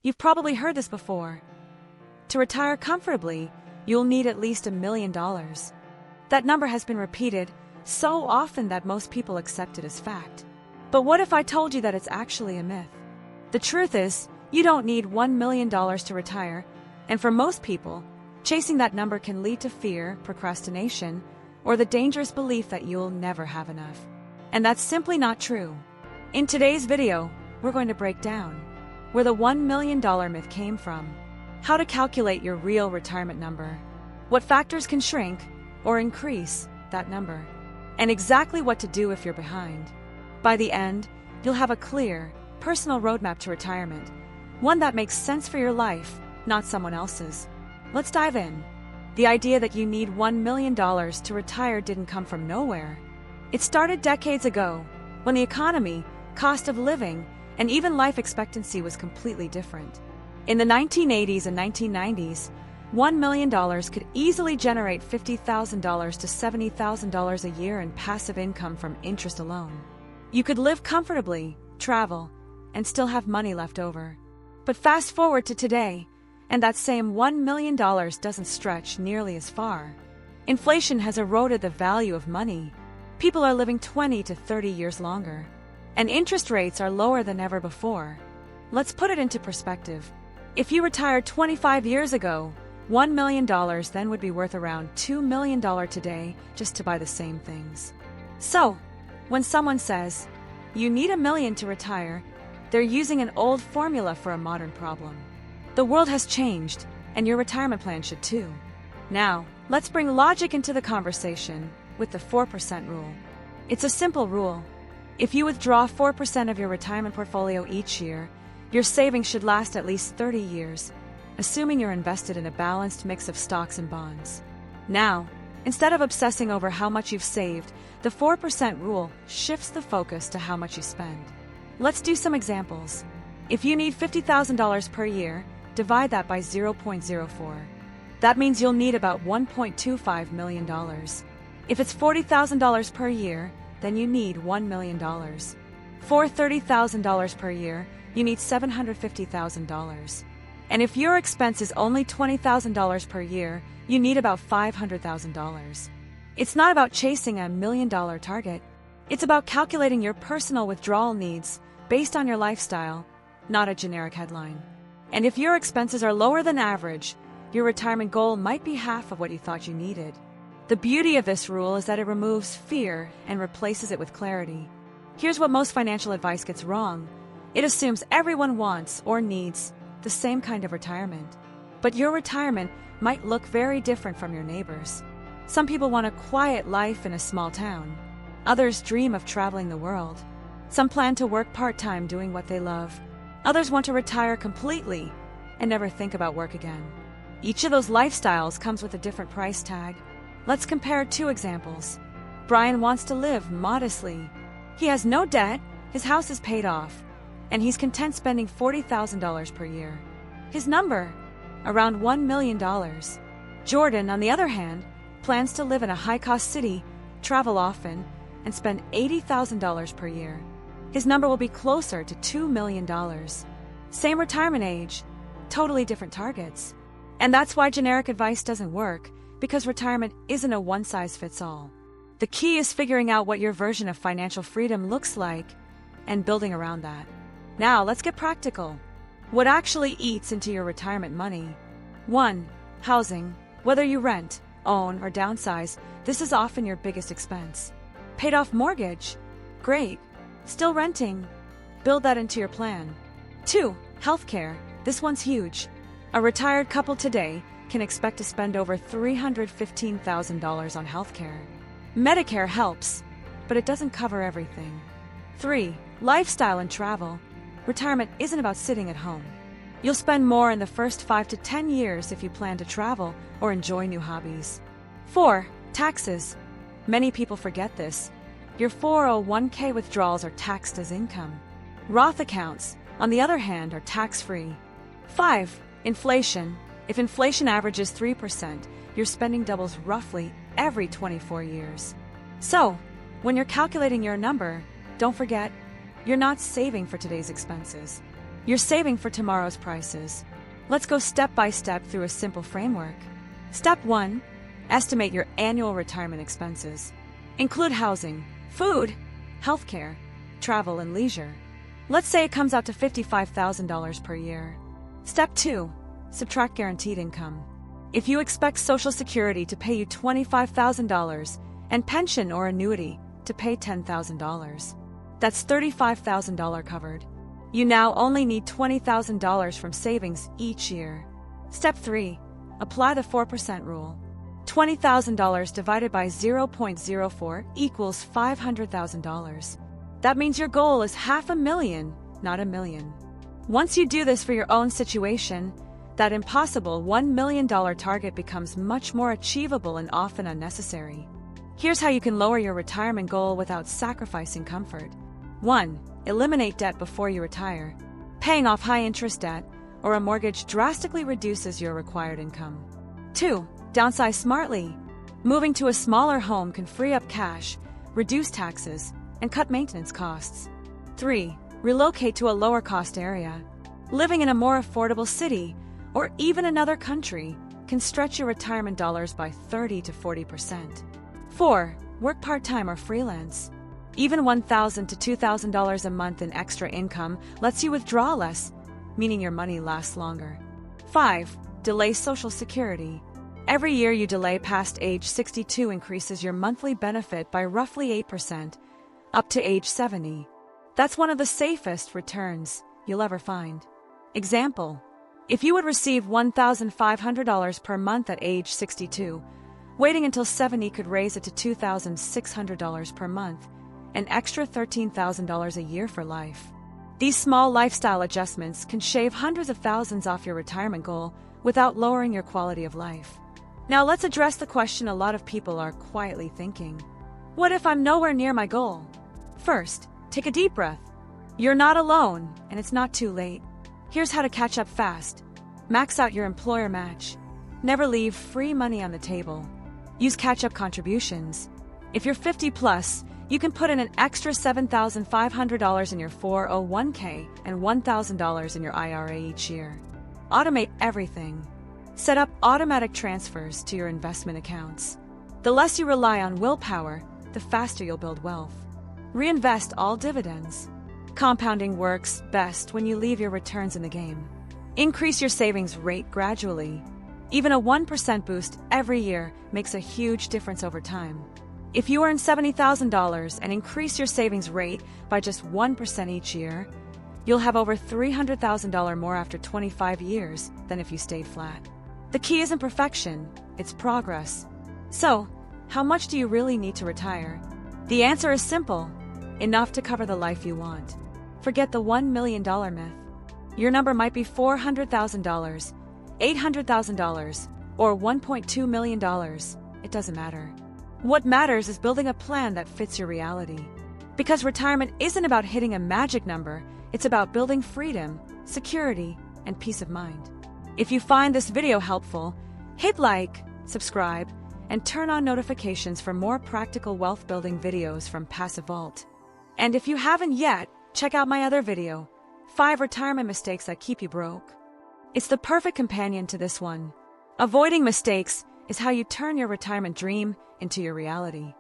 You've probably heard this before. To retire comfortably, you'll need at least $1 million. That number has been repeated so often that most people accept it as fact. But what if I told you that it's actually a myth? The truth is, you don't need $1 million to retire, and for most people, chasing that number can lead to fear, procrastination, or the dangerous belief that you'll never have enough. And that's simply not true. In today's video, we're going to break down where the $1 million myth came from, how to calculate your real retirement number, what factors can shrink or increase that number, and exactly what to do if you're behind. By the end, you'll have a clear, personal roadmap to retirement, one that makes sense for your life, not someone else's. Let's dive in. The idea that you need $1 million to retire didn't come from nowhere. It started decades ago, when the economy, cost of living, and even life expectancy was completely different. In the 1980s and 1990s, $1 million could easily generate $50,000 to $70,000 a year in passive income from interest alone. You could live comfortably, travel, and still have money left over. But fast forward to today, and that same $1 million doesn't stretch nearly as far. Inflation has eroded the value of money. People are living 20 to 30 years longer, and interest rates are lower than ever before. Let's put it into perspective. If you retired 25 years ago, $1 million then would be worth around $2 million today just to buy the same things. So, when someone says, you need $1 million to retire, they're using an old formula for a modern problem. The world has changed, and your retirement plan should too. Now, let's bring logic into the conversation with the 4% rule. It's a simple rule. If you withdraw 4% of your retirement portfolio each year, your savings should last at least 30 years, assuming you're invested in a balanced mix of stocks and bonds. Now, instead of obsessing over how much you've saved, the 4% rule shifts the focus to how much you spend. Let's do some examples. If you need $50,000 per year, divide that by 0.04. That means you'll need about $1.25 million. If it's $40,000 per year, then you need $1 million. For $30,000 per year, you need $750,000. And if your expense is only $20,000 per year, you need about $500,000. It's not about chasing a $1 million target. It's about calculating your personal withdrawal needs based on your lifestyle, not a generic headline. And if your expenses are lower than average, your retirement goal might be half of what you thought you needed. The beauty of this rule is that it removes fear and replaces it with clarity. Here's what most financial advice gets wrong. It assumes everyone wants or needs the same kind of retirement. But your retirement might look very different from your neighbors. Some people want a quiet life in a small town. Others dream of traveling the world. Some plan to work part-time doing what they love. Others want to retire completely and never think about work again. Each of those lifestyles comes with a different price tag. Let's compare two examples. Brian wants to live modestly. He has no debt, his house is paid off, and he's content spending $40,000 per year. His number? Around $1 million. Jordan, on the other hand, plans to live in a high-cost city, travel often, and spend $80,000 per year. His number will be closer to $2 million. Same retirement age, totally different targets. And that's why generic advice doesn't work, because retirement isn't a one-size-fits-all. The key is figuring out what your version of financial freedom looks like and building around that. Now, let's get practical. What actually eats into your retirement money? 1. Housing. Whether you rent, own, or downsize, this is often your biggest expense. Paid off mortgage? Great. Still renting? Build that into your plan. 2. Healthcare. This one's huge. A retired couple today can expect to spend over $315,000 on healthcare. Medicare helps, but it doesn't cover everything. 3. Lifestyle and travel. Retirement isn't about sitting at home. You'll spend more in the first 5 to 10 years if you plan to travel or enjoy new hobbies. 4. Taxes. Many people forget this. Your 401k withdrawals are taxed as income. Roth accounts, on the other hand, are tax-free. 5. Inflation. If inflation averages 3%, your spending doubles roughly every 24 years. So, when you're calculating your number, don't forget, you're not saving for today's expenses. You're saving for tomorrow's prices. Let's go step by step through a simple framework. Step 1. Estimate your annual retirement expenses. Include housing, food, healthcare, travel, and leisure. Let's say it comes out to $55,000 per year. Step 2. Subtract guaranteed income. If you expect Social Security to pay you $25,000 and pension or annuity to pay $10,000, that's $35,000 covered. You now only need $20,000 from savings each year. Step 3. Apply the 4% rule. $20,000 divided by 0.04 equals $500,000. That means your goal is $500,000, not $1 million. Once you do this for your own situation, that impossible $1 million target becomes much more achievable and often unnecessary. Here's how you can lower your retirement goal without sacrificing comfort. 1. Eliminate debt before you retire. Paying off high-interest debt or a mortgage drastically reduces your required income. 2. Downsize smartly. Moving to a smaller home can free up cash, reduce taxes, and cut maintenance costs. 3. Relocate to a lower-cost area. Living in a more affordable city or even another country can stretch your retirement dollars by 30 to 40%. 4. Work part-time or freelance. Even $1,000 to $2,000 a month in extra income lets you withdraw less, meaning your money lasts longer. 5. Delay Social Security. Every year you delay past age 62 increases your monthly benefit by roughly 8%, up to age 70. That's one of the safest returns you'll ever find. Example: if you would receive $1,500 per month at age 62, waiting until 70 could raise it to $2,600 per month, an extra $13,000 a year for life. These small lifestyle adjustments can shave hundreds of thousands off your retirement goal without lowering your quality of life. Now let's address the question a lot of people are quietly thinking. What if I'm nowhere near my goal? First, take a deep breath. You're not alone, and it's not too late. Here's how to catch up fast. Max out your employer match. Never leave free money on the table. Use catch-up contributions. If you're 50 plus, you can put in an extra $7,500 in your 401k and $1,000 in your IRA each year. Automate everything. Set up automatic transfers to your investment accounts. The less you rely on willpower, the faster you'll build wealth. Reinvest all dividends. Compounding works best when you leave your returns in the game. Increase your savings rate gradually. Even a 1% boost every year makes a huge difference over time. If you earn $70,000 and increase your savings rate by just 1% each year, you'll have over $300,000 more after 25 years than if you stayed flat. The key isn't perfection, it's progress. So, how much do you really need to retire? The answer is simple: enough to cover the life you want. Forget the $1 million myth. Your number might be $400,000, $800,000, or $1.2 million. It doesn't matter. What matters is building a plan that fits your reality. Because retirement isn't about hitting a magic number, it's about building freedom, security, and peace of mind. If you find this video helpful, hit like, subscribe, and turn on notifications for more practical wealth-building videos from Passive Vault. And if you haven't yet, check out my other video, 5 Retirement Mistakes That Keep You Broke. It's the perfect companion to this one. Avoiding mistakes is how you turn your retirement dream into your reality.